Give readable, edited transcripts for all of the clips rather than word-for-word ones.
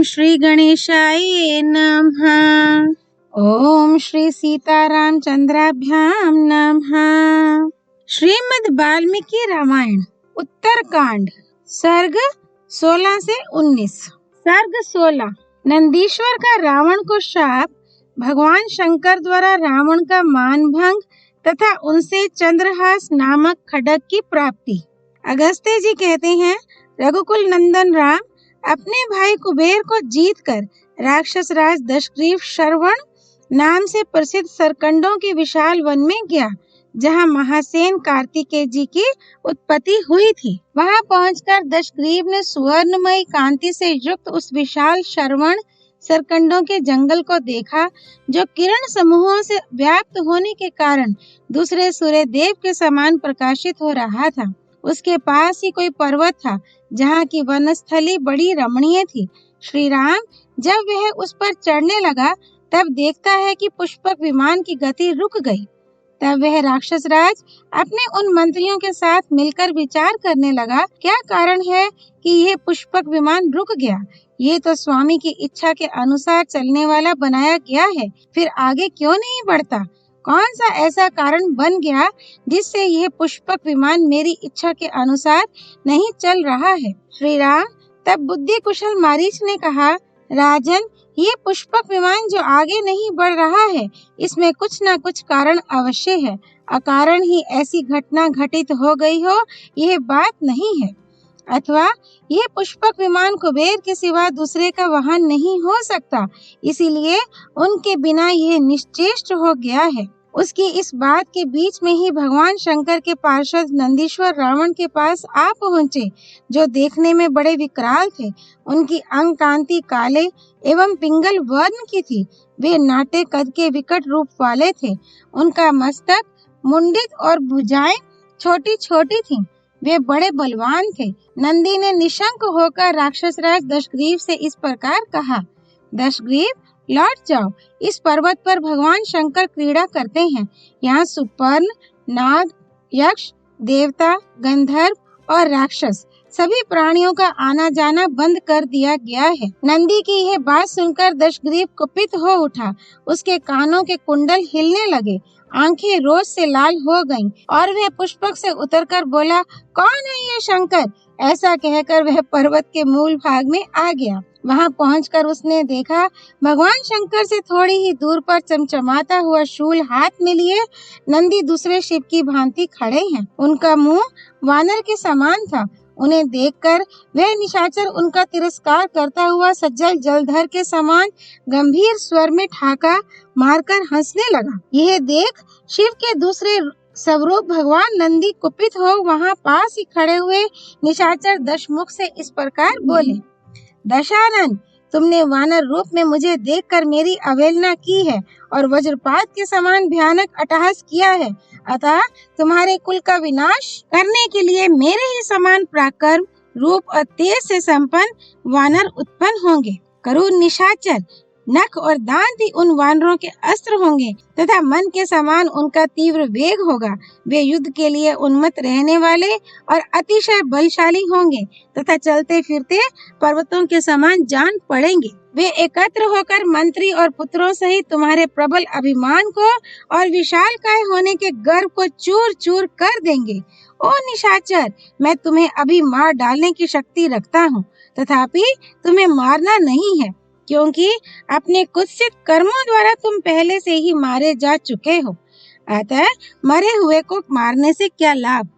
श्री गणेशाय नमः। ओम श्री सीतारामचंद्राभ्यां नमः। श्रीमद् वाल्मीकि रामायण उत्तरकांड सर्ग 16 से 19। सर्ग 16। नंदीश्वर का रावण को शाप, भगवान शंकर द्वारा रावण का मानभंग तथा उनसे चंद्रहास नामक खड्ग की प्राप्ति। अगस्त्य जी कहते हैं, रघुकुल नंदन राम अपने भाई कुबेर को जीतकर राक्षस राज दशग्रीव श्रवण नाम से प्रसिद्ध सरकंडों के विशाल वन में गया, जहाँ महासेन कार्तिकेय जी की उत्पत्ति हुई थी। वहाँ पहुंचकर दशग्रीव ने सुवर्णमयी कांति से युक्त उस विशाल श्रवण सरकंडों के जंगल को देखा, जो किरण समूहों से व्याप्त होने के कारण दूसरे सूर्य देव के समान प्रकाशित हो रहा था। उसके पास ही कोई पर्वत था, जहाँ की वनस्थली बड़ी रमणीय थी। श्री राम जब वह उस पर चढ़ने लगा, तब देखता है कि पुष्पक विमान की गति रुक गई। तब वह राक्षस राज अपने उन मंत्रियों के साथ मिलकर विचार करने लगा, क्या कारण है कि यह पुष्पक विमान रुक गया? ये तो स्वामी की इच्छा के अनुसार चलने वाला बनाया गया है, फिर आगे क्यों नहीं बढ़ता? कौन सा ऐसा कारण बन गया जिससे यह पुष्पक विमान मेरी इच्छा के अनुसार नहीं चल रहा है? श्री राम तब बुद्धि कुशल मारीच ने कहा, राजन, ये पुष्पक विमान जो आगे नहीं बढ़ रहा है, इसमें कुछ न कुछ कारण अवश्य है। अकारण ही ऐसी घटना घटित हो गई हो, यह बात नहीं है। अथवा यह पुष्पक विमान कुबेर के सिवा दूसरे का वाहन नहीं हो सकता, इसीलिए उनके बिना यह निश्चेष्ट हो गया है। उसकी इस बात के बीच में ही भगवान शंकर के पार्षद नंदीश्वर रावण के पास आ पहुँचे, जो देखने में बड़े विकराल थे। उनकी अंग कांति काले एवं पिंगल वर्ण की थी। वे नाटे कद के विकट रूप वाले थे। उनका मस्तक मुंडित और भुजाएं छोटी छोटी थीं। वे बड़े बलवान थे। नंदी ने निशंक होकर राक्षस राज दशग्रीव से इस प्रकार कहा, दशग्रीव, लौट जाओ। इस पर्वत पर भगवान शंकर क्रीड़ा करते हैं। यहाँ सुपर्ण, नाग, यक्ष, देवता, गंधर्व और राक्षस सभी प्राणियों का आना जाना बंद कर दिया गया है। नंदी की यह बात सुनकर दशग्रीव कुपित हो उठा। उसके कानों के कुंडल हिलने लगे, आंखें रोष से लाल हो गईं और वह पुष्पक से उतरकर बोला, कौन है ये शंकर? ऐसा कहकर वह पर्वत के मूल भाग में आ गया। वहां पहुंचकर उसने देखा, भगवान शंकर से थोड़ी ही दूर पर चमचमाता हुआ शूल हाथ में लिए नंदी दूसरे शिव की भांति खड़े हैं। उनका मुंह वानर के समान था। उन्हें देखकर वह निशाचर उनका तिरस्कार करता हुआ सज्जल जलधर के समान गंभीर स्वर में ठाका मारकर हंसने लगा। यह देख शिव के दूसरे स्वरूप भगवान नंदी कुपित हो वहां पास ही खड़े हुए निशाचर दशमुख से इस प्रकार बोले, दशानन, तुमने वानर रूप में मुझे देखकर मेरी अवहेलना की है और वज्रपात के समान भयानक अट्टहास किया है। अतः तुम्हारे कुल का विनाश करने के लिए मेरे ही समान पराक्रम, रूप और तेज से संपन्न वानर उत्पन्न होंगे। करूर निशाचर, नख और दांत ही उन वानरों के अस्त्र होंगे तथा मन के समान उनका तीव्र वेग होगा। वे युद्ध के लिए उन्मत्त रहने वाले और अतिशय बलशाली होंगे तथा चलते फिरते पर्वतों के समान जान पड़ेंगे। वे एकत्र होकर मंत्री और पुत्रों सहित तुम्हारे प्रबल अभिमान को और विशालकाय होने के गर्व को चूर चूर कर देंगे। ओ निशाचर, मैं तुम्हें अभी मार डालने की शक्ति रखता हूँ, तथापि तुम्हें मारना नहीं है, क्योंकि अपने कुत्सित कर्मों द्वारा तुम पहले से ही मारे जा चुके हो। अतः मरे हुए को मारने से क्या लाभ?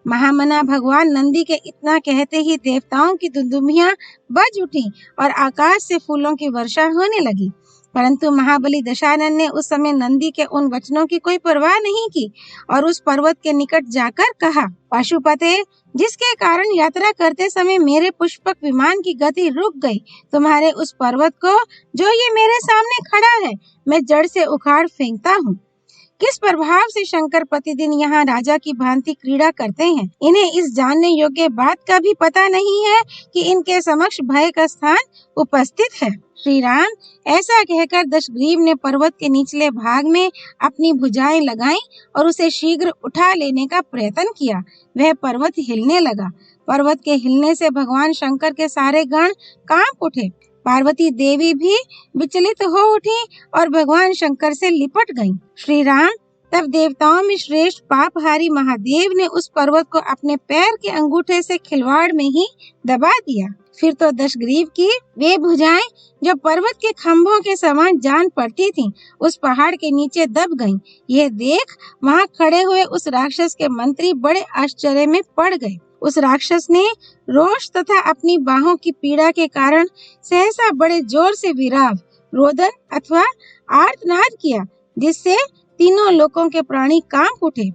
महामना भगवान नंदी के इतना कहते ही देवताओं की दुंदुभियां बज उठी और आकाश से फूलों की वर्षा होने लगी। परंतु महाबली दशानन ने उस समय नंदी के उन वचनों की कोई परवाह नहीं की और उस पर्वत के निकट जाकर कहा, पशुपते, जिसके कारण यात्रा करते समय मेरे पुष्पक विमान की गति रुक गई, तुम्हारे उस पर्वत को जो ये मेरे सामने खड़ा है, मैं जड़ से उखाड़ फेंकता हूँ। किस प्रभाव से शंकर प्रतिदिन यहाँ राजा की भांति क्रीड़ा करते हैं, इन्हें इस जानने योग्य बात का भी पता नहीं है कि इनके समक्ष भय का स्थान उपस्थित है। श्री राम ऐसा कहकर दशग्रीव ने पर्वत के निचले भाग में अपनी भुजाएं लगाईं और उसे शीघ्र उठा लेने का प्रयत्न किया। वह पर्वत हिलने लगा। पर्वत के हिलने से भगवान शंकर के सारे गण कांप उठे। पार्वती देवी भी विचलित हो उठी और भगवान शंकर से लिपट गईं। श्री राम तब देवताओं में श्रेष्ठ पापहारी महादेव ने उस पर्वत को अपने पैर के अंगूठे से खिलवाड़ में ही दबा दिया। फिर तो दशग्रीव की वे भुजाएं जो पर्वत के खंभों के समान जान पड़ती थीं, उस पहाड़ के नीचे दब गईं। यह देख वहां खड़े हुए उस राक्षस के मंत्री बड़े आश्चर्य में पड़ गए। उस राक्षस ने रोष तथा अपनी बाहों की पीड़ा के कारण सहसा बड़े जोर से विराव, रोदन अथवा आर्तनाद किया, जिससे तीनों लोकों के प्राणी कांप उठे।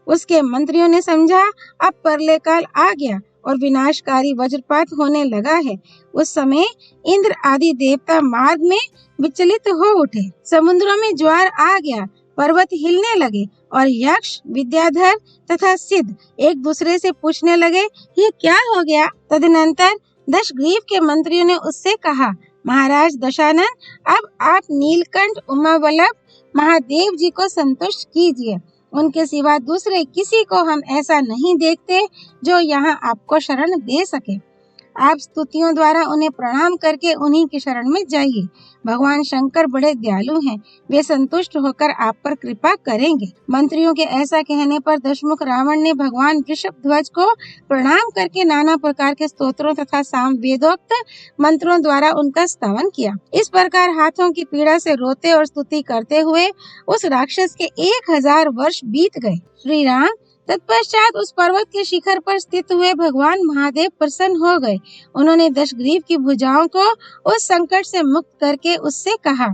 उसके मंत्रियों ने समझा अब प्रलय काल आ गया और विनाशकारी वज्रपात होने लगा है। उस समय इंद्र आदि देवता मार्ग में विचलित हो उठे। समुद्रों में ज्वार आ गया, पर्वत हिलने लगे और यक्ष, विद्याधर तथा सिद्ध एक दूसरे से पूछने लगे, ये क्या हो गया? तदनंतर दशग्रीव के मंत्रियों ने उससे कहा, महाराज दशानन, अब आप नीलकंठ उमावल्लभ महादेव जी को संतुष्ट कीजिए। उनके सिवा दूसरे किसी को हम ऐसा नहीं देखते जो यहाँ आपको शरण दे सके। आप स्तुतियों द्वारा उन्हें प्रणाम करके उन्हीं की शरण में जाइए। भगवान शंकर बड़े दयालु हैं, वे संतुष्ट होकर आप पर कृपा करेंगे। मंत्रियों के ऐसा कहने पर दशमुख रावण ने भगवान वृषभध्वज को प्रणाम करके नाना प्रकार के स्तोत्रों तथा सामवेदोक्त मंत्रों द्वारा उनका स्तवन किया। इस प्रकार हाथों की पीड़ा से रोते और स्तुति करते हुए उस राक्षस के 1000 वर्ष बीत गए। श्री राम तत्पश्चात उस पर्वत के शिखर पर स्थित हुए भगवान महादेव प्रसन्न हो गए। उन्होंने दशग्रीव की भुजाओं को उस संकट से मुक्त करके उससे कहा,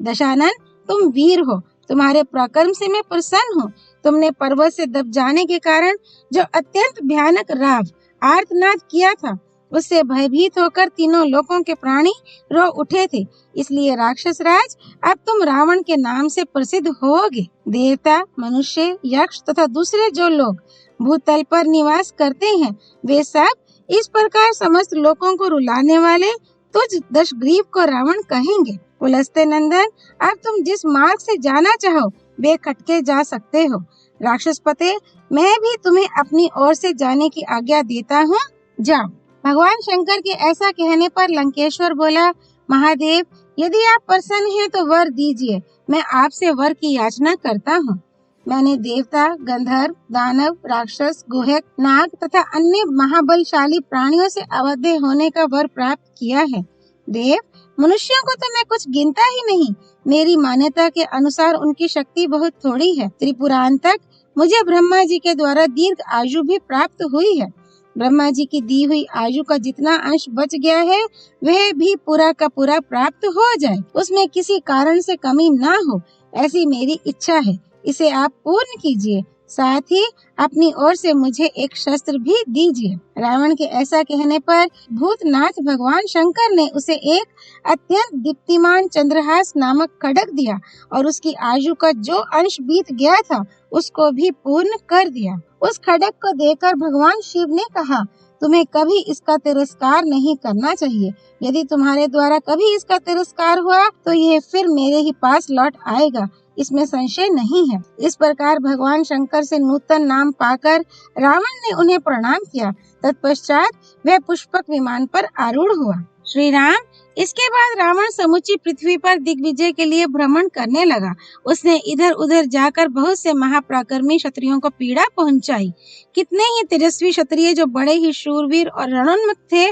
दशानन, तुम वीर हो, तुम्हारे पराक्रम से मैं प्रसन्न हूँ। तुमने पर्वत से दब जाने के कारण जो अत्यंत भयानक राव आर्तनाद किया था, उससे भयभीत होकर तीनों लोकों के प्राणी रो उठे थे। इसलिए राक्षस राज, अब तुम रावण के नाम से प्रसिद्ध होगे। देवता, मनुष्य, यक्ष तथा दूसरे जो लोग भूतल पर निवास करते हैं, वे सब इस प्रकार समस्त लोकों को रुलाने वाले तुझ दशग्रीव को रावण कहेंगे। पुलस्त्य नंदन, अब तुम जिस मार्ग से जाना चाहो बेखटके जा सकते हो। राक्षस पते, मैं भी तुम्हें अपनी ओर से जाने की आज्ञा देता हूँ, जाओ। भगवान शंकर के ऐसा कहने पर लंकेश्वर बोला, महादेव, यदि आप प्रसन्न हैं तो वर दीजिए, मैं आपसे वर की याचना करता हूँ। मैंने देवता, गंधर्व, दानव, राक्षस, गुहक, नाग तथा अन्य महाबलशाली प्राणियों से अवध्य होने का वर प्राप्त किया है। देव, मनुष्यों को तो मैं कुछ गिनता ही नहीं। मेरी मान्यता के अनुसार उनकी शक्ति बहुत थोड़ी है। त्रिपुरांतक मुझे ब्रह्मा जी के द्वारा दीर्घ आयु भी प्राप्त हुई है। ब्रह्मा जी की दी हुई आयु का जितना अंश बच गया है, वह भी पूरा का पूरा प्राप्त हो जाए, उसमें किसी कारण से कमी ना हो, ऐसी मेरी इच्छा है। इसे आप पूर्ण कीजिए। साथ ही अपनी ओर से मुझे एक शस्त्र भी दीजिए। रावण के ऐसा कहने पर भूतनाथ भगवान शंकर ने उसे एक अत्यंत दीप्तिमान चंद्रहास नामक खड्ग दिया और उसकी आयु का जो अंश बीत गया था उसको भी पूर्ण कर दिया। उस खड्ग को देकर भगवान शिव ने कहा, तुम्हें कभी इसका तिरस्कार नहीं करना चाहिए। यदि तुम्हारे द्वारा कभी इसका तिरस्कार हुआ तो यह फिर मेरे ही पास लौट आएगा, इसमें संशय नहीं है। इस प्रकार भगवान शंकर से नूतन नाम पाकर रावण ने उन्हें प्रणाम किया। तत्पश्चात वह पुष्पक विमान पर आरूढ़ हुआ। श्री राम, इसके बाद रावण समूची पृथ्वी पर दिग्विजय के लिए भ्रमण करने लगा। उसने इधर उधर जाकर बहुत से महापराक्रमी क्षत्रियों को पीड़ा पहुंचाई। कितने ही तेजस्वी क्षत्रिय जो बड़े ही शूरवीर और रणोन्मुख थे,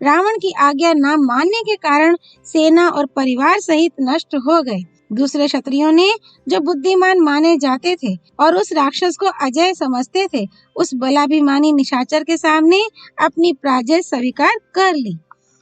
रावण की आज्ञा न मानने के कारण सेना और परिवार सहित नष्ट हो गए। दूसरे क्षत्रियों ने जो बुद्धिमान माने जाते थे और उस राक्षस को अजय समझते थे, उस बलाभिमानी निशाचर के सामने अपनी पराजय स्वीकार कर ली।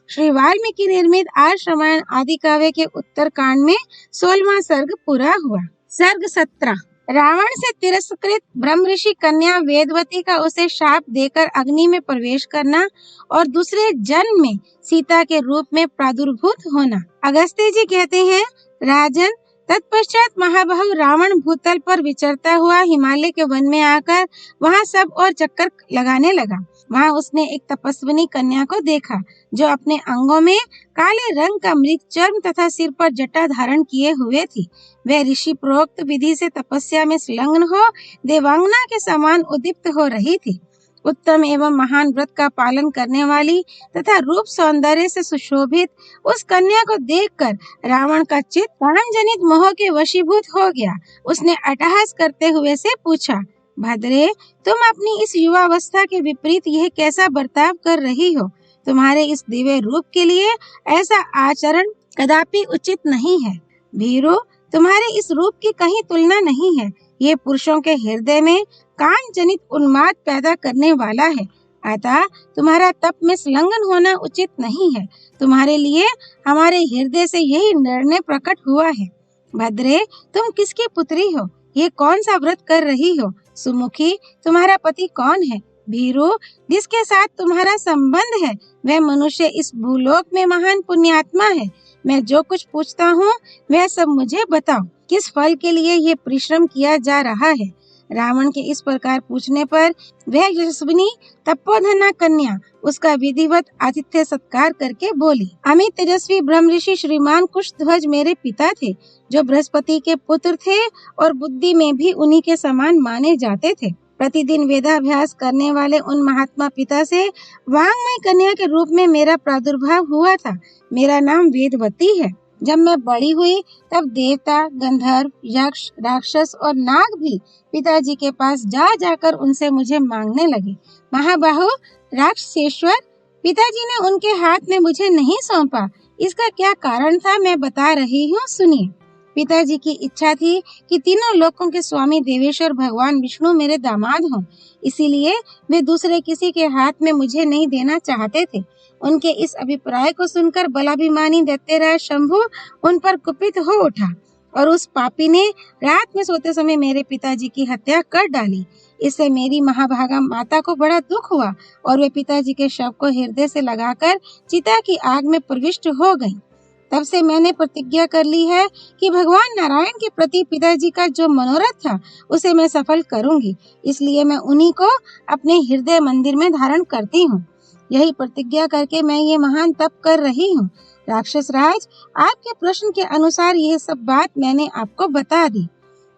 श्री वाल्मीकि निर्मित आर्ष रामायण आदि काव्य के उत्तर कांड में 16वां सर्ग पूरा हुआ। सर्ग 17। रावण से तिरस्कृत ब्रह्म ऋषि कन्या वेदवती का उसे शाप देकर अग्नि में प्रवेश करना और दूसरे जन्म में सीता के रूप में प्रादुर्भूत होना। अगस्त्य जी कहते हैं, राजन, तत्पश्चात महाबाहु रावण भूतल पर विचरता हुआ हिमालय के वन में आकर वहां सब और चक्कर लगाने लगा। वहां उसने एक तपस्विनी कन्या को देखा जो अपने अंगों में काले रंग का मृग चर्म तथा सिर पर जटा धारण किए हुए थी। वह ऋषि प्रोक्त विधि से तपस्या में संलग्न हो देवांगना के समान उद्दीप्त हो रही थी। उत्तम एवं महान व्रत का पालन करने वाली तथा रूप सौंदर्य से सुशोभित उस कन्या को देखकर रावण का चित्त काम जनित मोह के वशीभूत हो गया। उसने अट्टहास करते हुए से पूछा, भद्रे, तुम अपनी इस युवावस्था के विपरीत यह कैसा बर्ताव कर रही हो? तुम्हारे इस दिव्य रूप के लिए ऐसा आचरण कदापि उचित नहीं है। भीरू, तुम्हारे इस रूप की कहीं तुलना नहीं है। ये पुरुषों के हृदय में काम जनित उन्माद पैदा करने वाला है। अतः तुम्हारा तप में संलग्न होना उचित नहीं है। तुम्हारे लिए हमारे हृदय से यही निर्णय प्रकट हुआ है। भद्रे, तुम किसकी पुत्री हो? ये कौन सा व्रत कर रही हो? सुमुखी, तुम्हारा पति कौन है? भीरू, जिसके साथ तुम्हारा संबंध है वह मनुष्य इस भूलोक में महान पुण्यात्मा है। मैं जो कुछ पूछता हूँ वह सब मुझे बताओ। किस फल के लिए ये परिश्रम किया जा रहा है? रावण के इस प्रकार पूछने पर वह यशस्विनी तपोधना कन्या उसका विधिवत आतिथ्य सत्कार करके बोली, अमित तेजस्वी ब्रह्म ऋषि श्रीमान कुशध्वज मेरे पिता थे, जो बृहस्पति के पुत्र थे और बुद्धि में भी उन्हीं के समान माने जाते थे। प्रतिदिन वेदाभ्यास करने वाले उन महात्मा पिता से वांगमय कन्या के रूप में मेरा प्रादुर्भाव हुआ था। मेरा नाम वेदवती है। जब मैं बड़ी हुई तब देवता, गंधर्व, यक्ष, राक्षस और नाग भी पिताजी के पास जा जाकर उनसे मुझे मांगने लगे। महाबाहु राक्षसेश्वर, पिताजी ने उनके हाथ में मुझे नहीं सौंपा। इसका क्या कारण था मैं बता रही हूँ, सुनिए। पिताजी की इच्छा थी कि तीनों लोकों के स्वामी देवेश्वर भगवान विष्णु मेरे दामाद हों, इसीलिए वे दूसरे किसी के हाथ में मुझे नहीं देना चाहते थे। उनके इस अभिप्राय को सुनकर बलाभिमानी दैत्यराज शंभु उन पर कुपित हो उठा और उस पापी ने रात में सोते समय मेरे पिताजी की हत्या कर डाली। इससे मेरी महाभागा माता को बड़ा दुख हुआ और वे पिताजी के शव को हृदय से लगाकर चिता की आग में प्रविष्ट हो गईं। तब से मैंने प्रतिज्ञा कर ली है कि भगवान नारायण के प्रति पिताजी का जो मनोरथ था उसे मैं सफल करूंगी। इसलिए मैं उन्हीं को अपने हृदय मंदिर में धारण करती हूँ। यही प्रतिज्ञा करके मैं ये महान तप कर रही हूँ। राक्षस राज, आपके प्रश्न के अनुसार यह सब बात मैंने आपको बता दी।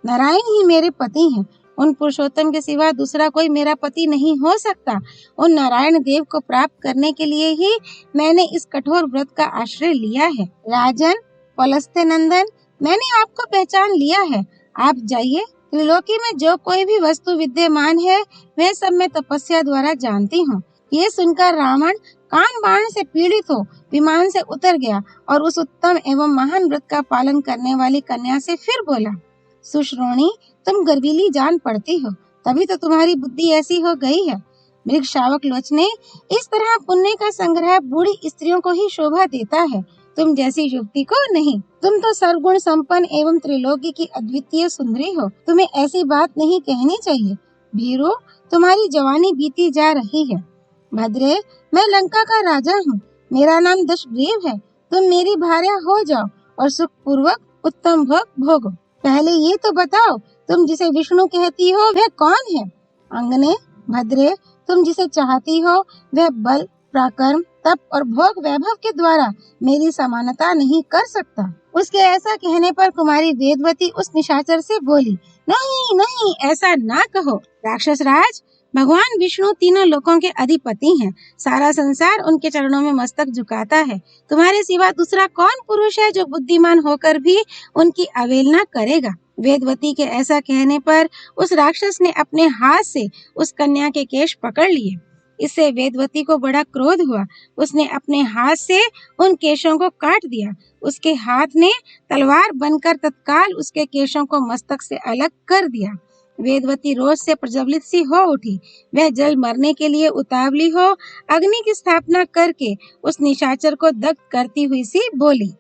नारायण ही मेरे पति हैं। उन पुरुषोत्तम के सिवा दूसरा कोई मेरा पति नहीं हो सकता। उन नारायण देव को प्राप्त करने के लिए ही मैंने इस कठोर व्रत का आश्रय लिया है। राजन, पलस्त्य नंदन, मैंने आपको पहचान लिया है। आप जाइए। त्रिलोकी में जो कोई भी वस्तु विद्यमान है वह सब मैं तपस्या द्वारा जानती हूँ। ये सुनकर रावण कान बाण से पीड़ित हो विमान से उतर गया और उस उत्तम एवं महान व्रत का पालन करने वाली कन्या से फिर बोला, सुश्रोणी, तुम गर्वीली जान पड़ती हो, तभी तो तुम्हारी बुद्धि ऐसी हो गई है। मृग शावक लोचने, इस तरह पुण्य का संग्रह बूढ़ी स्त्रियों को ही शोभा देता है, तुम जैसी युवती को नहीं। तुम तो सर्वगुण संपन्न एवं त्रिलोकी की अद्वितीय सुंदरी हो, तुम्हें ऐसी बात नहीं कहनी चाहिए। भीरू, तुम्हारी जवानी बीती जा रही है। भद्रे, मैं लंका का राजा हूँ, मेरा नाम दशग्रीव है। तुम मेरी भार्या हो जाओ और सुख पूर्वक उत्तम भोग भोगो। पहले ये तो बताओ, तुम जिसे विष्णु कहती हो वह कौन है? अंगने, भद्रे, तुम जिसे चाहती हो वह बल, पराक्रम, तप और भोग वैभव के द्वारा मेरी समानता नहीं कर सकता। उसके ऐसा कहने पर कुमारी वेदवती उस निशाचर से बोली, नहीं नहीं, ऐसा ना कहो। राक्षस राज, भगवान विष्णु तीनों लोकों के अधिपति हैं। सारा संसार उनके चरणों में मस्तक झुकाता है। तुम्हारे सिवा दूसरा कौन पुरुष है जो बुद्धिमान होकर भी उनकी अवहेलना करेगा? वेदवती के ऐसा कहने पर उस राक्षस ने अपने हाथ से उस कन्या के केश पकड़ लिए। इससे वेदवती को बड़ा क्रोध हुआ। उसने अपने हाथ से उन केशों को काट दिया। उसके हाथ ने तलवार बनकर तत्काल उसके केशों को मस्तक से अलग कर दिया। वेदवती रोष से प्रज्वलित सी हो उठी। वह जल मरने के लिए उतावली हो अग्नि की स्थापना करके उस निशाचर को दग्ध करती हुई सी बोली,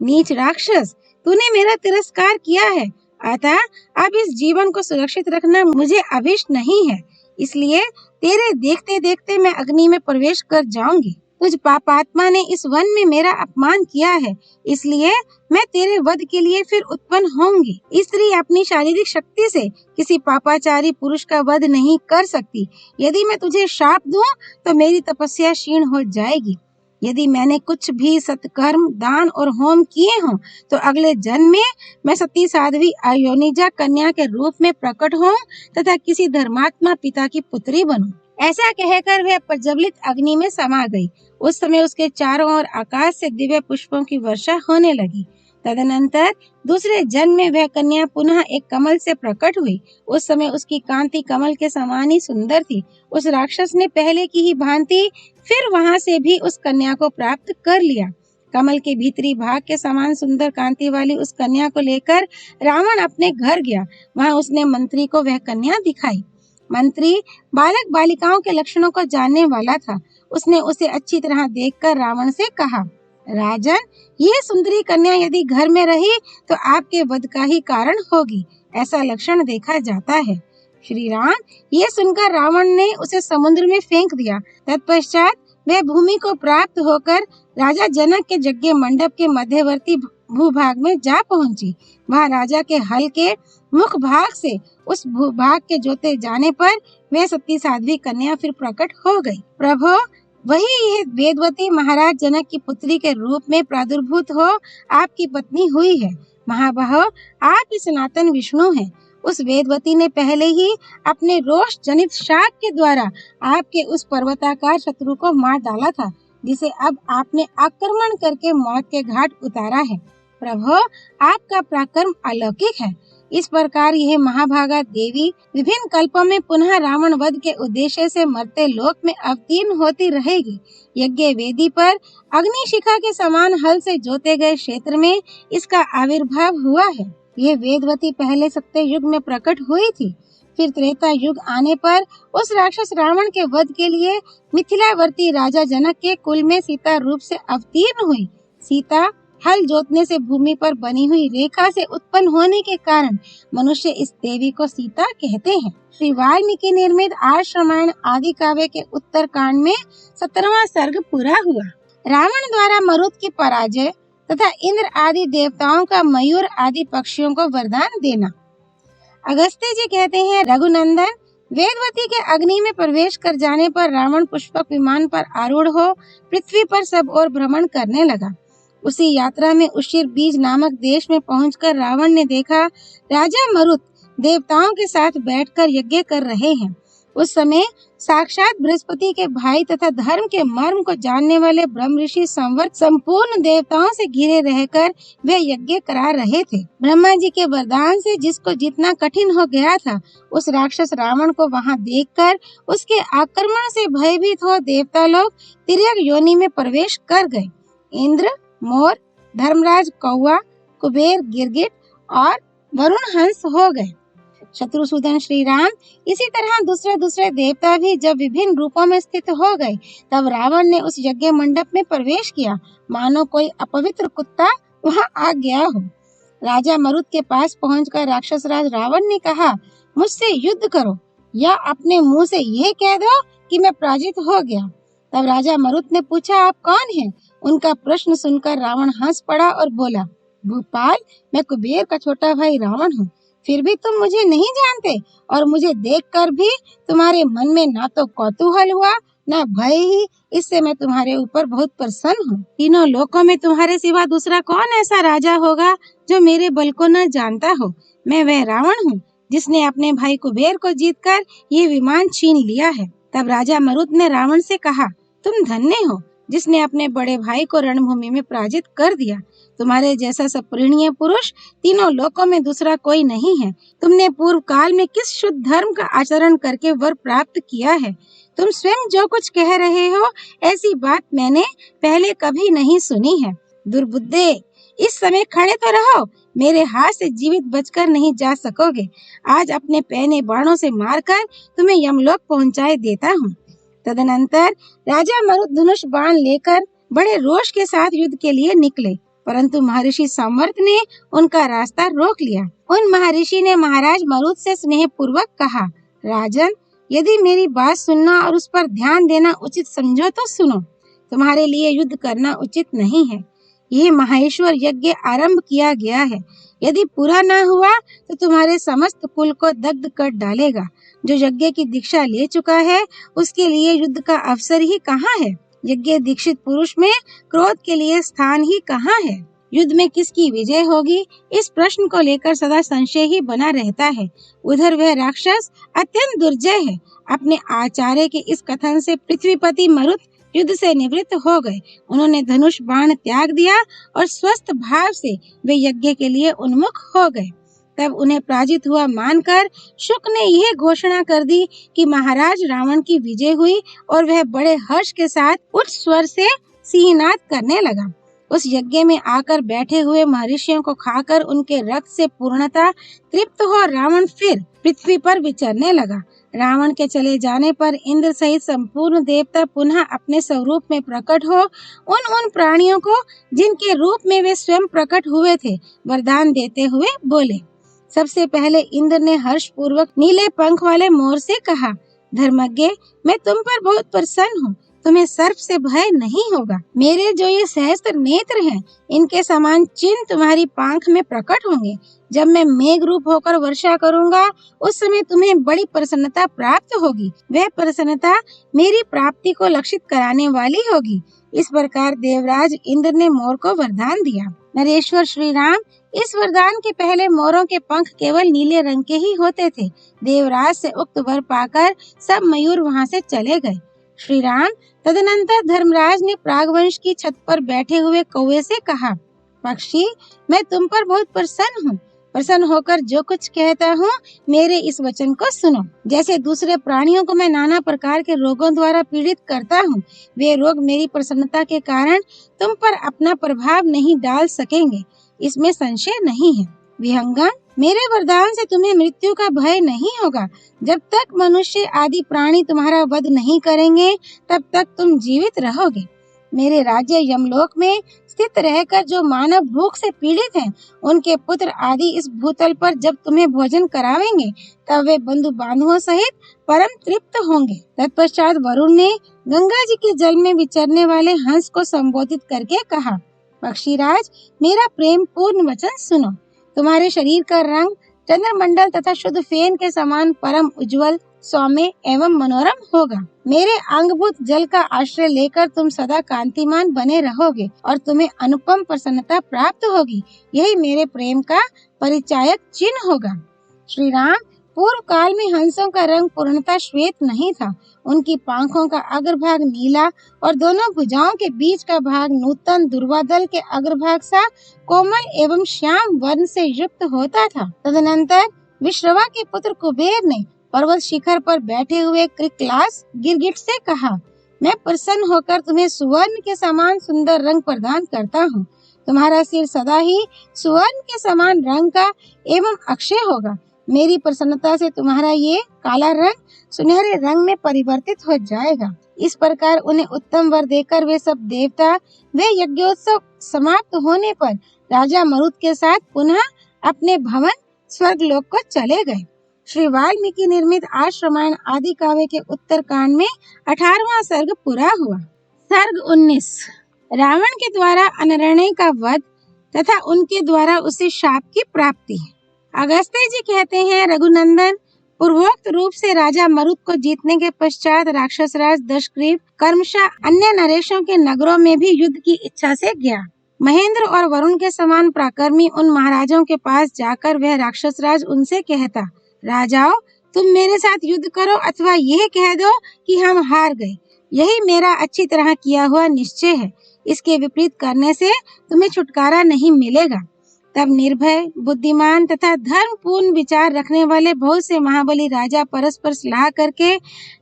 नीच राक्षस, तूने मेरा तिरस्कार किया है, अतः अब इस जीवन को सुरक्षित रखना मुझे अभिष्ट नहीं है। इसलिए तेरे देखते देखते मैं अग्नि में प्रवेश कर जाऊंगी। तुझ पापात्मा ने इस वन में मेरा अपमान किया है, इसलिए मैं तेरे वध के लिए फिर उत्पन्न होंगी। स्त्री अपनी शारीरिक शक्ति से किसी पापाचारी पुरुष का वध नहीं कर सकती। यदि मैं तुझे शाप दूं तो मेरी तपस्या क्षीण हो जाएगी। यदि मैंने कुछ भी सत्कर्म, दान और होम किए हों तो अगले जन्म में मैं सती साध्वी अयोनिजा कन्या के रूप में प्रकट हूँ तथा किसी धर्मात्मा पिता की पुत्री बनूं। ऐसा कहकर वह प्रज्वलित अग्नि में समा गई। उस समय उसके चारों ओर आकाश से दिव्य पुष्पों की वर्षा होने लगी। तदनंतर दूसरे जन्म में वह कन्या पुनः एक कमल से प्रकट हुई। उस समय उसकी कांति कमल के समान ही सुंदर थी। उस राक्षस ने पहले की ही भांति फिर वहां से भी उस कन्या को प्राप्त कर लिया। कमल के भीतरी भाग के समान सुंदर कांति वाली उस कन्या को लेकर रावण अपने घर गया। वहां उसने मंत्री को वह कन्या दिखाई। मंत्री बालक बालिकाओं के लक्षणों को जानने वाला था। उसने उसे अच्छी तरह देखकर रावण से कहा, राजन, ये सुंदरी कन्या यदि घर में रही तो आपके वध का ही कारण होगी, ऐसा लक्षण देखा जाता है। श्री राम ये सुनकर रावण ने उसे समुद्र में फेंक दिया। तत्पश्चात वह भूमि को प्राप्त होकर राजा जनक के यज्ञ मंडप के मध्यवर्ती भूभाग में जा पहुंची। वहां राजा के हल के मुख भाग से उस भूभाग के जोते जाने पर वह सती साध्वी कन्या फिर प्रकट हो गई। प्रभु, वही यह वेदवती महाराज जनक की पुत्री के रूप में प्रादुर्भूत हो आपकी पत्नी हुई है। महाबाहो, आप ही सनातन विष्णु हैं। उस वेदवती ने पहले ही अपने रोष जनित शाप के द्वारा आपके उस पर्वताकार शत्रु को मार डाला था, जिसे अब आपने आक्रमण करके मौत के घाट उतारा है। प्रभु, आपका पराक्रम अलौकिक है। इस प्रकार यह महाभागा देवी विभिन्न कल्पों में पुनः रावण वध के उद्देश्य से मर्त्य लोक में अवतीर्ण होती रहेगी। यज्ञ वेदी पर अग्निशिखा के समान हल से जोते गए क्षेत्र में इसका आविर्भाव हुआ है। यह वेदवती पहले सत्य युग में प्रकट हुई थी। फिर त्रेता युग आने पर उस राक्षस रावण के वध के लिए मिथिलावर्ती राजा जनक के कुल में सीता रूप से अवतीर्ण हुई। सीता हल जोतने से भूमि पर बनी हुई रेखा से उत्पन्न होने के कारण मनुष्य इस देवी को सीता कहते हैं। श्री वाल्मीकि निर्मित आर्ष रामायण आदि काव्य के उत्तर कांड में 17वां सर्ग पूरा हुआ। रावण द्वारा मरुत की पराजय तथा इंद्र आदि देवताओं का मयूर आदि पक्षियों को वरदान देना। अगस्त्य जी कहते हैं, रघुनंदन, वेदवती के अग्नि में प्रवेश कर जाने पर रावण पुष्पक विमान पर आरूढ़ हो पृथ्वी पर सब ओर भ्रमण करने लगा। उसी यात्रा में उशिर बीज नामक देश में पहुंचकर रावण ने देखा राजा मरुत देवताओं के साथ बैठकर यज्ञ कर रहे हैं। उस समय साक्षात बृहस्पति के भाई तथा धर्म के मर्म को जानने वाले ब्रह्म ऋषि संवर्त संपूर्ण देवताओं से घिरे रहकर वे यज्ञ करा रहे थे। ब्रह्मा जी के वरदान से जिसको जितना कठिन हो गया था, उस राक्षस रावण को वहां देखकर उसके आक्रमण से भयभीत हो देवता लोग तिर्यक योनि में प्रवेश कर गए। इंद्र, मोर, धर्मराज कौवा, कुबेर गिरगिट और वरुण हंस हो गए। शत्रुसूदन श्री राम इसी तरह दूसरे देवता भी जब विभिन्न रूपों में स्थित हो गए, तब रावण ने उस यज्ञ मंडप में प्रवेश किया, मानो कोई अपवित्र कुत्ता वहां आ गया हो। राजा मरुत के पास पहुंचकर राक्षस राज रावण ने कहा, मुझसे युद्ध करो या अपने मुंह से यह कह दो कि मैं पराजित हो गया। तब राजा मरुत ने पूछा, आप कौन हैं? उनका प्रश्न सुनकर रावण हंस पड़ा और बोला, भूपाल, मैं कुबेर का छोटा भाई रावण हूँ। फिर भी तुम मुझे नहीं जानते और मुझे देखकर भी तुम्हारे मन में ना तो कौतूहल हुआ ना भय ही। इससे मैं तुम्हारे ऊपर बहुत प्रसन्न हूँ। तीनों लोकों में तुम्हारे सिवा दूसरा कौन ऐसा राजा होगा जो मेरे बल को न जानता हो? मैं वह रावण हूँ जिसने अपने भाई कुबेर को जीतकर ये विमान छीन लिया है। तब राजा मरुत ने रावण से कहा, तुम धन्य हो जिसने अपने बड़े भाई को रणभूमि में पराजित कर दिया। तुम्हारे जैसा सप्रणीय पुरुष तीनों लोकों में दूसरा कोई नहीं है। तुमने पूर्व काल में किस शुद्ध धर्म का आचरण करके वर प्राप्त किया है? तुम स्वयं जो कुछ कह रहे हो, ऐसी बात मैंने पहले कभी नहीं सुनी है। दुर्बुद्धे, इस समय खड़े तो रहो, मेरे हाथ से जीवित बचकर नहीं जा सकोगे। आज अपने पैने बाणों से मारकर तुम्हें यमलोक पहुंचाए देता हूँ। तदनंतर राजा मरुत धनुष बाण लेकर बड़े रोष के साथ युद्ध के लिए निकले, परंतु महर्षि संवर्त ने उनका रास्ता रोक लिया। उन महर्षि ने महाराज मरुत से स्नेह पूर्वक कहा, राजन, यदि मेरी बात सुनना और उस पर ध्यान देना उचित समझो तो सुनो। तुम्हारे लिए युद्ध करना उचित नहीं है। यह महेश्वर यज्ञ आरंभ किया गया है। यदि पूरा न हुआ तो तुम्हारे समस्त कुल को दग्ध कर डालेगा। जो यज्ञ की दीक्षा ले चुका है उसके लिए युद्ध का अवसर ही कहाँ है? यज्ञ दीक्षित पुरुष में क्रोध के लिए स्थान ही कहाँ है? युद्ध में किसकी विजय होगी, इस प्रश्न को लेकर सदा संशय ही बना रहता है। उधर वह राक्षस अत्यंत दुर्जय है। अपने आचार्य के इस कथन से पृथ्वीपति मरुत युद्ध से निवृत्त हो गए। उन्होंने धनुष बाण त्याग दिया और स्वस्थ भाव से वे यज्ञ के लिए उन्मुख हो गए। तब उन्हें पराजित हुआ मानकर शुक ने यह घोषणा कर दी कि महाराज रावण की विजय हुई और वह बड़े हर्ष के साथ उच्च स्वर से सिंहनाद करने लगा। उस यज्ञ में आकर बैठे हुए महर्षियों को खाकर उनके रक्त से पूर्णतः तृप्त हो रावण फिर पृथ्वी पर विचरने लगा। रावण के चले जाने पर इंद्र सहित संपूर्ण देवता पुनः अपने स्वरूप में प्रकट हो उन प्राणियों को जिनके रूप में वे स्वयं प्रकट हुए थे वरदान देते हुए बोले। सबसे पहले इंद्र ने हर्ष पूर्वक नीले पंख वाले मोर से कहा, धर्मज्ञ, मैं तुम पर बहुत प्रसन्न हूँ। तुम्हें सर्प से भय नहीं होगा। मेरे जो ये सहस्त्र नेत्र हैं, इनके समान चिन्ह तुम्हारी पांख में प्रकट होंगे। जब मैं मेघ रूप होकर वर्षा करूंगा, उस समय तुम्हें बड़ी प्रसन्नता प्राप्त होगी। वह प्रसन्नता मेरी प्राप्ति को लक्षित कराने वाली होगी। इस प्रकार देवराज इंद्र ने मोर को वरदान दिया। नरेश्वर श्री राम, इस वरदान के पहले मोरों के पंख केवल नीले रंग के ही होते थे। देवराज से उक्त वर पाकर सब मयूर वहां से चले गए। श्री राम तदनंतर धर्मराज ने प्रागवंश की छत पर बैठे हुए कौवे से कहा, पक्षी, मैं तुम पर बहुत प्रसन्न हूँ। प्रसन्न होकर जो कुछ कहता हूँ, मेरे इस वचन को सुनो। जैसे दूसरे प्राणियों को मैं नाना प्रकार के रोगों द्वारा पीड़ित करता हूँ, वे रोग मेरी प्रसन्नता के कारण तुम पर अपना प्रभाव नहीं डाल सकेंगे, इसमें संशय नहीं है। विहंगम, मेरे वरदान से तुम्हें मृत्यु का भय नहीं होगा। जब तक मनुष्य आदि प्राणी तुम्हारा वध नहीं करेंगे, तब तक तुम जीवित रहोगे। मेरे राज्य यमलोक में स्थित रहकर जो मानव भूख से पीड़ित हैं, उनके पुत्र आदि इस भूतल पर जब तुम्हें भोजन करावेंगे, तब वे बंधु बांधुओं सहित परम तृप्त होंगे। तत्पश्चात वरुण ने गंगा जी के जल में विचरने वाले हंस को संबोधित करके कहा, पक्षीराज, मेरा प्रेम पूर्ण वचन सुनो। तुम्हारे शरीर का रंग चंद्रमंडल तथा शुद्ध फेन के समान परम उज्जवल, सौम्य एवं मनोरम होगा। मेरे अंगभूत जल का आश्रय लेकर तुम सदा कांतिमान बने रहोगे और तुम्हें अनुपम प्रसन्नता प्राप्त होगी। यही मेरे प्रेम का परिचायक चिन्ह होगा। श्री राम, पूर्व काल में हंसों का रंग पूर्णतः श्वेत नहीं था। उनकी पांखों का अग्रभाग नीला और दोनों भुजाओं के बीच का भाग नूतन दुर्वादल के अग्रभाग सा कोमल एवं श्याम वर्ण से युक्त होता था। तदनंतर विश्रवा के पुत्र कुबेर ने पर्वत शिखर पर बैठे हुए कृकलास गिरगिट से कहा, मैं प्रसन्न होकर तुम्हें सुवर्ण के समान सुंदर रंग प्रदान करता हूँ। तुम्हारा सिर सदा ही सुवर्ण के समान रंग का एवं अक्षय होगा। मेरी प्रसन्नता से तुम्हारा ये काला रंग सुनहरे रंग में परिवर्तित हो जाएगा। इस प्रकार उन्हें उत्तम वर देकर वे सब देवता वे यज्ञोत्सव समाप्त होने पर राजा मरुत के साथ पुनः अपने भवन स्वर्गलोक को चले गए। श्री वाल्मीकि निर्मित आश्रमायण आदि काव्य के उत्तर कांड में 18वां सर्ग पूरा हुआ। सर्ग 19 रावण के द्वारा अनरण्य का वध तथा उनके द्वारा उसे शाप की प्राप्ति। अगस्त्य जी कहते हैं, रघुनंदन, पूर्वोक्त रूप से राजा मरुत को जीतने के पश्चात राक्षस राज दशग्रीव कर्मशः अन्य नरेशों के नगरों में भी युद्ध की इच्छा से गया। महेंद्र और वरुण के समान पराक्रमी उन महाराजों के पास जाकर वह राक्षस राज उनसे कहता, राजाओं, तुम मेरे साथ युद्ध करो अथवा यह कह दो कि हम हार गए। यही मेरा अच्छी तरह किया हुआ निश्चय है। इसके विपरीत करने से तुम्हें छुटकारा नहीं मिलेगा। तब निर्भय, बुद्धिमान तथा धर्म पूर्ण विचार रखने वाले बहुत से महाबली राजा परस्पर सलाह करके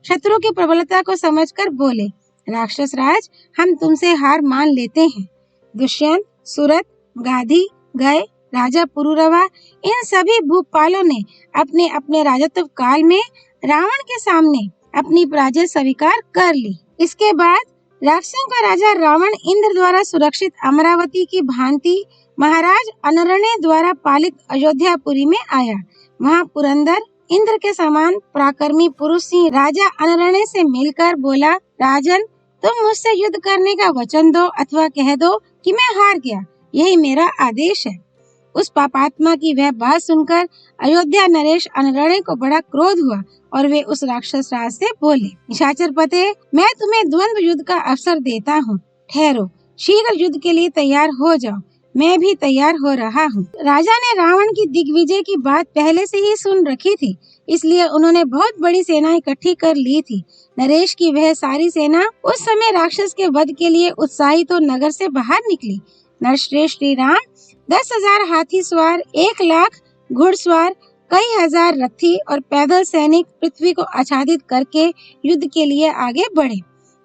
शत्रु की प्रबलता को समझकर बोले, राक्षस राज, हम तुमसे हार मान लेते हैं। दुष्यंत, सुरत, गाधी, गय, राजा पुरुरवा, इन सभी भूपालों ने अपने अपने राजत्व काल में रावण के सामने अपनी पराजय स्वीकार कर ली। इसके बाद राक्षसों का राजा रावण इंद्र द्वारा सुरक्षित अमरावती की भांति महाराज अनरण्य द्वारा पालित अयोध्यापुरी में आया। वहाँ पुरंदर इंद्र के समान पराक्रमी पुरुष सिंह राजा अनरण्य से मिलकर बोला, राजन, तुम मुझसे युद्ध करने का वचन दो अथवा कह दो कि मैं हार गया। यही मेरा आदेश है। उस पापात्मा की वह बात सुनकर अयोध्या नरेश अनरण्य को बड़ा क्रोध हुआ और वे उस राक्षस राज से बोले, निशाचर पते, मैं तुम्हें द्वंद्व युद्ध का अवसर देता हूँ। ठहरो, शीघ्र युद्ध के लिए तैयार हो जाओ। मैं भी तैयार हो रहा हूँ। राजा ने रावण की दिग्विजय की बात पहले से ही सुन रखी थी, इसलिए उन्होंने बहुत बड़ी सेना इकट्ठी कर ली थी। नरेश की वह सारी सेना उस समय राक्षस के वध के लिए उत्साहित हो नगर से बाहर निकली। नरश्रेष्ठ श्री राम 10,000 हाथी सवार, 1,00,000 घुड़सवार, कई हजार रथी और पैदल सैनिक पृथ्वी को आच्छादित करके युद्ध के लिए आगे बढ़े।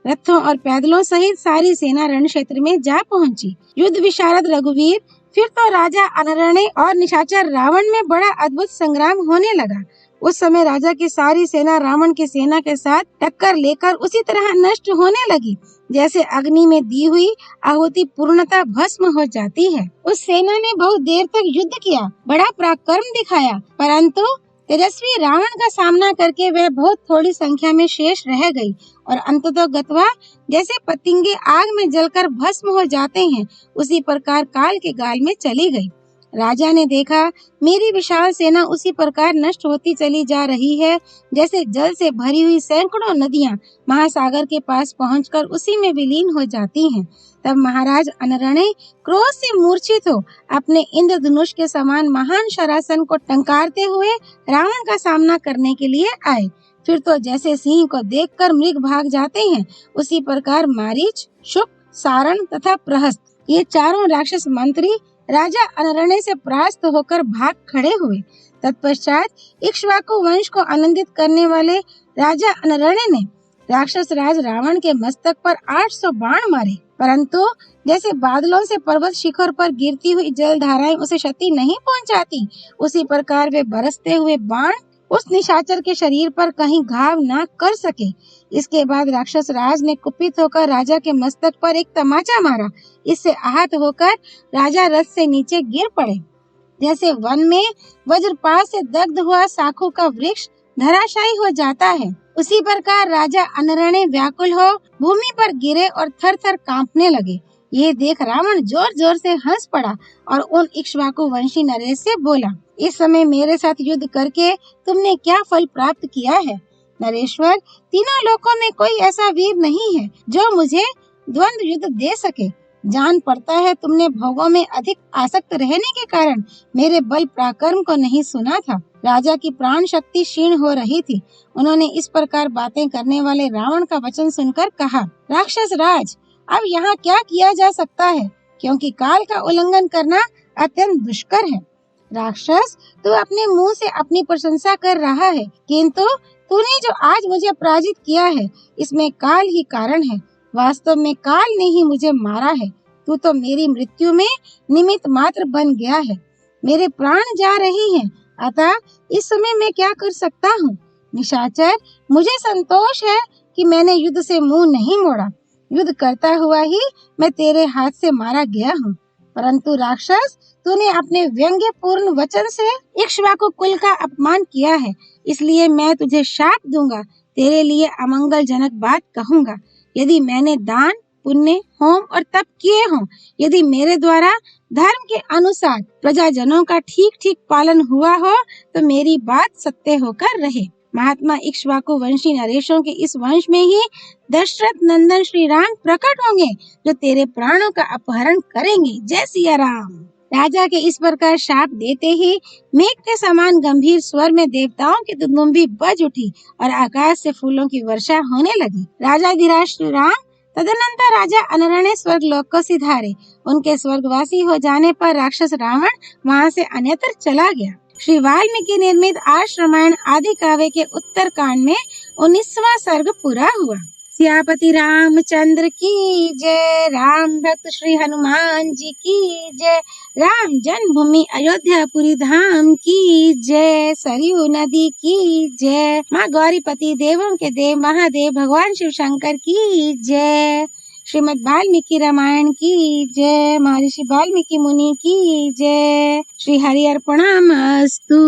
रथों और पैदलों सहित सारी सेना रण क्षेत्र में जा पहुंची। युद्ध विशारद रघुवीर, फिर तो राजा अनरणे और निशाचर रावण में बड़ा अद्भुत संग्राम होने लगा। उस समय राजा की सारी सेना रावण की सेना के साथ टक्कर लेकर उसी तरह नष्ट होने लगी जैसे अग्नि में दी हुई आहुति पूर्णतः भस्म हो जाती है। उस सेना ने बहुत देर तक युद्ध किया, बड़ा पराक्रम दिखाया, परंतु तेजस्वी रावण का सामना करके वह बहुत थोड़ी संख्या में शेष रह गई और अंततः गत्वा जैसे पतंगे आग में जलकर भस्म हो जाते हैं, उसी प्रकार काल के गाल में चली गई। राजा ने देखा मेरी विशाल सेना उसी प्रकार नष्ट होती चली जा रही है जैसे जल से भरी हुई सैकड़ों नदियां महासागर के पास पहुंचकर उसी में विलीन हो जाती हैं। तब महाराज अनरणे क्रोध से मूर्छित हो अपने इंद्रधनुष के समान महान शरासन को टंकारते हुए रावण का सामना करने के लिए आए। फिर तो जैसे सिंह को देखकर मृग भाग जाते हैं, उसी प्रकार मारीच, शुक, सारण तथा प्रहस्त ये चारों राक्षस मंत्री राजा अनरणे से परास्त होकर भाग खड़े हुए। तत्पश्चात इक्ष्वाकु वंश को आनंदित करने वाले राजा अनरणे ने राक्षस राज रावण के मस्तक पर 800 बाण मारे, परंतु जैसे बादलों से पर्वत शिखर पर गिरती हुई जल धाराएं उसे क्षति नहीं पहुंचाती, उसी प्रकार वे बरसते हुए बाण उस निशाचर के शरीर पर कहीं घाव न कर सके। इसके बाद राक्षस राज ने कुपित होकर राजा के मस्तक पर एक तमाचा मारा। इससे आहत होकर राजा रथ से नीचे गिर पड़े। जैसे वन में वज्रपात से दग्ध हुआ साखू का वृक्ष धराशायी हो जाता है, उसी प्रकार राजा अनरणे व्याकुल हो भूमि पर गिरे और थर थर कांपने लगे। ये देख रावण जोर जोर से हंस पड़ा और उन इक्ष्वाकु वंशी नरेश से बोला, इस समय मेरे साथ युद्ध करके तुमने क्या फल प्राप्त किया है? नरेश्वर, तीनों लोकों में कोई ऐसा वीर नहीं है जो मुझे द्वंद्व युद्ध दे सके। जान पड़ता है तुमने भोगों में अधिक आसक्त रहने के कारण मेरे बल पराक्रम को नहीं सुना था। राजा की प्राण शक्ति क्षीण हो रही थी। उन्होंने इस प्रकार बातें करने वाले रावण का वचन सुनकर कहा, राक्षस राज, अब यहाँ क्या किया जा सकता है, क्योंकि काल का उल्लंघन करना अत्यंत दुष्कर है। राक्षस, तू अपने मुंह से अपनी प्रशंसा कर रहा है, किंतु तूने जो आज मुझे पराजित किया है इसमें काल ही कारण है। वास्तव में काल ने ही मुझे मारा है। तू तो मेरी मृत्यु में निमित्त मात्र बन गया है। मेरे प्राण जा रहे हैं, अतः इस समय मैं क्या कर सकता हूँ? निशाचर, मुझे संतोष है कि मैंने युद्ध से मुंह नहीं मोड़ा। युद्ध करता हुआ ही मैं तेरे हाथ से मारा गया हूँ। परंतु राक्षस, तूने अपने व्यंग्य पूर्ण वचन से इक्ष्वाकु कुल का अपमान किया है, इसलिए मैं तुझे शाप दूंगा। तेरे लिए अमंगलजनक बात कहूँगा। यदि मैंने दान, पुण्य, होम और तप किए हों, यदि मेरे द्वारा धर्म के अनुसार प्रजाजनों का ठीक ठीक पालन हुआ हो, तो मेरी बात सत्य होकर रहे। महात्मा इक्ष्वाकु वंशी नरेशों के इस वंश में ही दशरथ नंदन श्री राम प्रकट होंगे, जो तेरे प्राणों का अपहरण करेंगे। जय सिया राम। राजा के इस प्रकार शाप देते ही मेघ के समान गंभीर स्वर में देवताओं की दुंदुभी बज उठी और आकाश से फूलों की वर्षा होने लगी। राजाधिराज श्री राम तदनंतर राजा अनरणे स्वर्गलोक को सिधारे। उनके स्वर्गवासी हो जाने पर राक्षस रावण वहां से अन्यत्र चला गया। श्री वाल्मीकि निर्मित आर्ष रामायण आदि काव्य के उत्तर कांड में 19वां सर्ग पूरा हुआ। सियापति रामचंद्र की जय। राम भक्त श्री हनुमान जी की जय। राम जन्मभूमि अयोध्यापुरी धाम की जय। सरयू नदी की जय। माँ गौरीपति देवों के देव महादेव भगवान शिव शंकर की जय। श्रीमद् वाल्मीकि रामायण की जय। महर्षि वाल्मीकि मुनि की जय। श्री हरि अर्पणमस्तु।